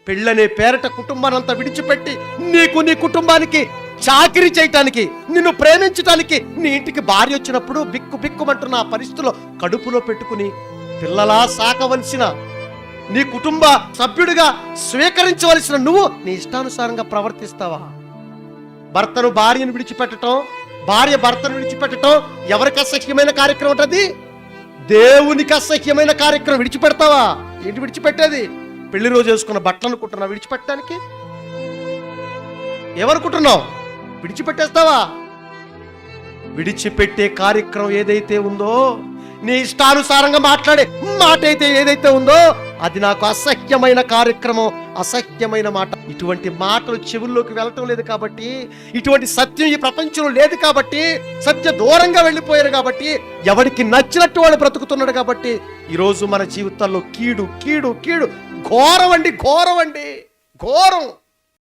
పెళ్ళనే పేరట కుటుంబానంతా విడిచిపెట్టి నీ కుటుంబానికి చాకిరీ చేయటానికి, నిన్ను ప్రేమించటానికి నీ ఇంటికి భార్య వచ్చినప్పుడు బిక్కుమంటున్న ఆ పరిస్థితిలో కడుపులో పెట్టుకుని పిల్లలా సాకవలసిన, నీ కుటుంబ సభ్యుడిగా స్వీకరించవలసిన నువ్వు నీ ఇష్టానుసారంగా ప్రవర్తిస్తావా? భర్తను భార్యను విడిచిపెట్టడం, భార్య భర్తను విడిచిపెట్టడం ఎవరికి అసహ్యమైన కార్యక్రమం ఉంటుంది? దేవునికి అసహ్యమైన కార్యక్రమం. విడిచిపెడతావా? ఏంటి విడిచిపెట్టేది? పెళ్లి రోజు వేసుకున్న బట్టలు అనుకుంటున్నావు విడిచిపెట్టడానికి? ఏమనుకుంటున్నావు? విడిచిపెట్టేస్తావా? విడిచిపెట్టే కార్యక్రమం ఏదైతే ఉందో, నీ ఇష్టానుసారంగా మాట్లాడే మాట అయితే ఏదైతే ఉందో, అది నాకు అసహ్యమైన కార్యక్రమం, అసహ్యమైన మాట. ఇటువంటి మాటలు చెవుల్లోకి వెళ్ళటం లేదు కాబట్టి, ఇటువంటి సత్యం ఈ ప్రపంచంలో లేదు కాబట్టి, సత్య దూరంగా వెళ్ళిపోయారు కాబట్టి, ఎవరికి నచ్చినట్టు వాడు బ్రతుకుతున్నాడు కాబట్టి ఈరోజు మన జీవితాల్లో కీడు కీడు కీడు, ఘోరం అండి, ఘోరం అండి, ఘోరం.